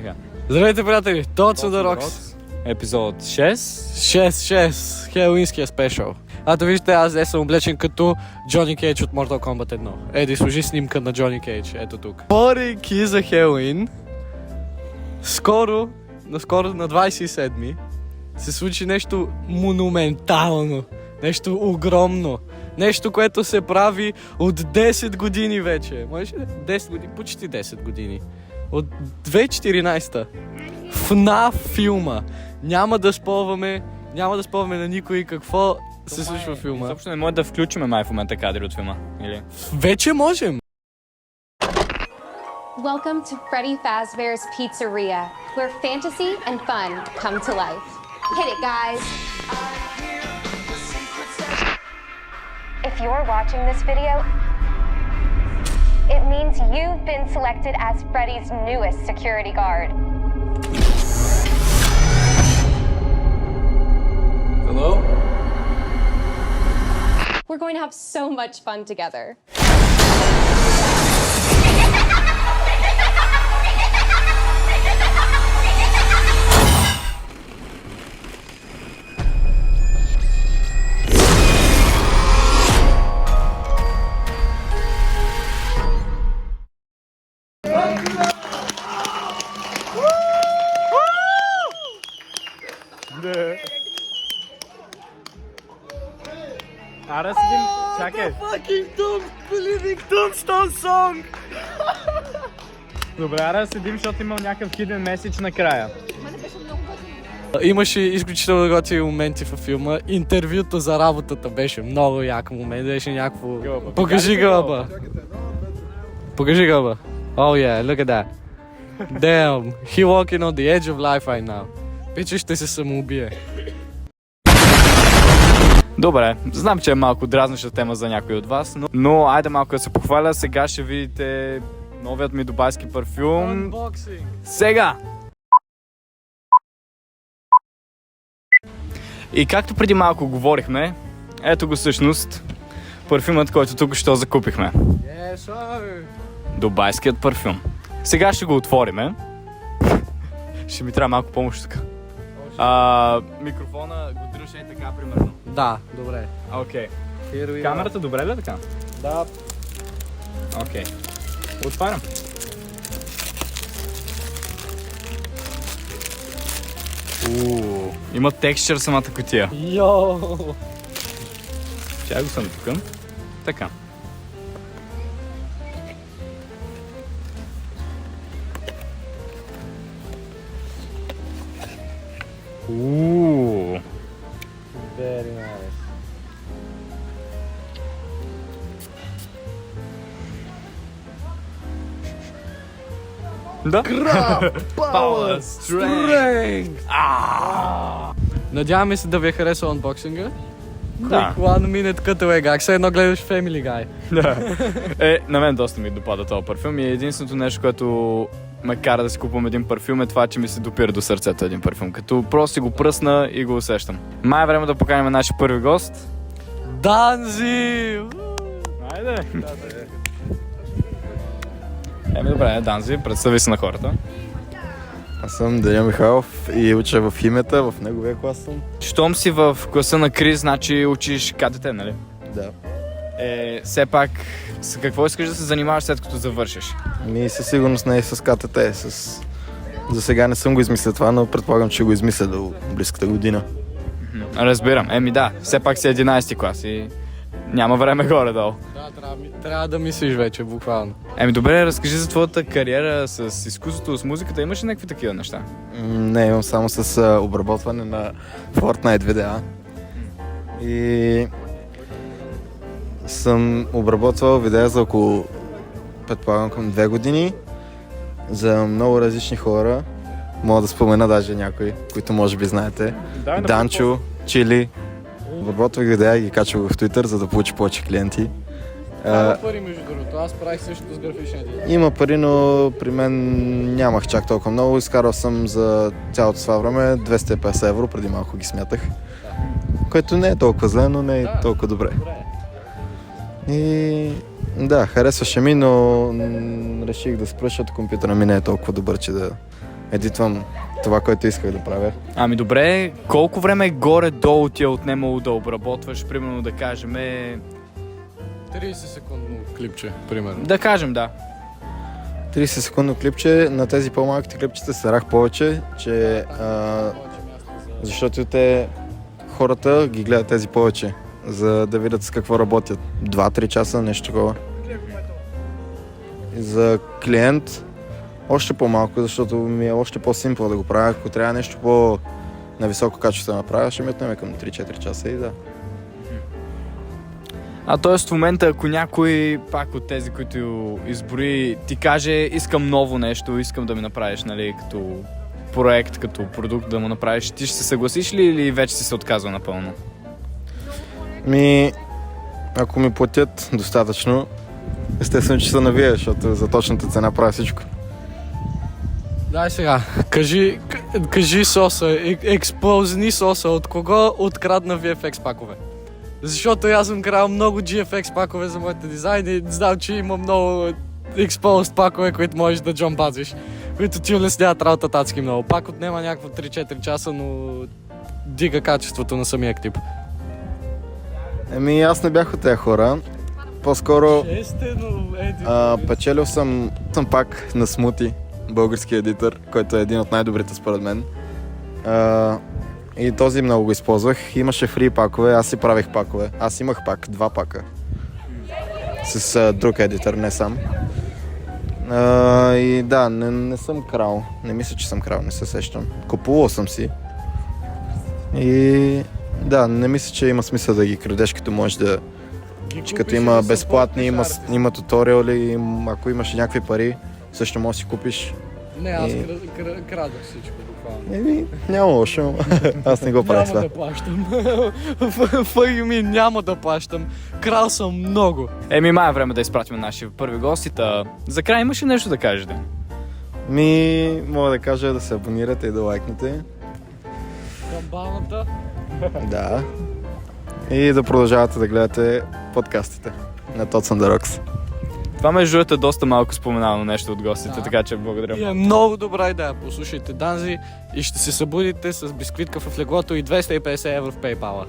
Така. Здравейте, приятели! Точно да Рокс. Епизод 6. 6. Хелуинския спешъл. Ато вижте, аз днес съм облечен като Джони Кейдж от Mortal Kombat 1. Еди, служи снимка на Джони Кейдж. Ето тук. Борейки за Хелуин, скоро на 27-ми, се случи нещо монументално. Нещо огромно. Нещо, което се прави от 10 години вече. Може ли? 10 години? Почти 10 години. От 2014-та. FNAF филма. Няма да спорваме на никой какво се случва в филма. Изобщо не може да включим май в момента кадри от филма. Или? Вече можем. Welcome to Freddy Fazbear's Pizzeria, where fantasy and fun come to life. Hit it, guys. If you're watching this video, it means you've been selected as Freddy's newest security guard. Hello? We're going to have so much fun together. Ара седим, чакай. Fucking Believing Tombstone song! Добре, ара седим, защото имам някакъв hidden message накрая. Имаше изключително готини моменти във филма. Интервюто за работата беше много як момент. Беше някакво... Гълъба. Покажи гълъба. Покажи гълъба. Oh yeah, look at that. Damn, he walking on the edge of life right now. Пиче ще се самоубие. Добре, знам, че е малко дразнеща тема за някой от вас, но айде малко да се похваля. Сега ще видите новият ми дубайски парфюм. Unboxing. Сега! И както преди малко говорихме, ето го всъщност парфюмът, който тук що закупихме. Yes, sir. Дубайският парфюм. Сега ще го отвориме. Ще ми трябва малко помощ тук. Микрофона го дръж е така, примерно. Да, добре. Окей. Here we are. Камерата добре ли е така? Да. Окей. Отварям. Има текстчър самата кутия. Йоу. Чай го съм тук. Така. Very nice. Да. Power Strength. Надяваме се да ви е харесал анбоксинга. Да. Quick one minute cutaway gag. Все едно гледаш Family Guy. Да. На мен доста ми допада този парфюм и единственото нещо, което ме кара да си купувам един парфюм е това, че ми се допира до сърцето един парфюм. Като просто си го пръсна и го усещам. Май е време да поканим нашия първи гост. Данзи! Айде! Добре, Данзи, представи се на хората. Аз съм Даниел Михайлов и уча в химията, в неговия клас съм. Щом си в класа на Крис, значи учиш КТТ, нали? Да. Все пак, с какво искаш да се занимаваш след като завършиш? Със сигурност не е с КТТ. За сега не съм го измислил това, но предполагам, че го измисля до близката година. Разбирам. Да, все пак си 11-ти клас и няма време горе-долу. Да, трябва да мислиш вече, буквално. Добре, разкажи за твоята кариера с изкуството, с музиката. Имаш ли някакви такива неща? Не, имам само с обработване на Fortnite видеа. И съм обработвал видеа за около, предполагам, към 2 години за много различни хора. Мога да спомена даже някои, които може би знаете. Данчо, Чили. Обработвах видеа и ги качвах в Twitter, за да получи повече клиенти. Има пари, между другото. Аз правих същото с графичния дизайн. Има пари, но при мен нямах чак толкова много. Изкарал съм за цялото това време 250 евро, преди малко ги смятах. Което не е толкова зле, но не е толкова добре. И да, харесваше ми, но реших да спра, защото компютъра ми не е толкова добър, че да едитвам това, което исках да правя. Ами добре, колко време горе-долу ти е отнемало да обработваш, примерно да кажем... 30 секундно клипче, примерно. Да кажем, да. 30 секундно клипче, на тези по-малките клипчета старах повече, че защото хората ги гледат тези повече, за да видят с какво работят. 2-3 часа, нещо такова. И за клиент още по-малко, защото ми е още по-симпъл да го правя. Ако трябва нещо на високо качество да направя, ще ми отнеме към 3-4 часа и да. А т.е. в момента, ако някой пак от тези, които изброи, ти каже, искам ново нещо, искам да ми направиш, нали, като проект, като продукт да му направиш, ти ще се съгласиш ли или вече си се отказва напълно? Ако ми платят достатъчно, естествено, че се навия, защото за точната цена правя всичко. Дай сега, кажи соса, експозни соса, от кого открадна VFX пакове? Защото аз съм крал много GFX пакове за моите дизайни и знам, че има много exposed пакове, които можеш да джамбазиш, които ти улесняват работата адски много. Пак отнема някакво 3-4 часа, но дига качеството на самия клип. Аз не бях от тези хора. По-скоро Естествено, печелил съм пак на Смути, български едитор, който е един от най-добрите според мен. И този много го използвах. Имаше фри пакове, аз си правих пакове. Аз имах пак 2 пака. С друг едитор, не сам. И да, не съм крал. Не мисля, че съм крал, не се сещам. Купувал съм си. И да, не мисля, че има смисъл да ги крадеш, като можеш да... Че като има безплатни, има туториали, ако имаш някакви пари, също можеш да си купиш. Не, аз крадах всичко буквално. Няма лошо. Аз не го правя това. Няма да плащам. Няма да плащам. Крал съм много. Май е време да изпратим нашия първи гост. За край имаш ли нещо да кажеш? Да? Мога да кажа да се абонирате и да лайкнете. Камбаната. Да. И да продължавате да гледате подкастите на Tots on the Rocks. Това между другото е доста малко споменано нещо от гостите, така че благодаря. И е много добра идея. Послушайте Данзи и ще се събудите с бисквитка в леглото и 250 евро в PayPal.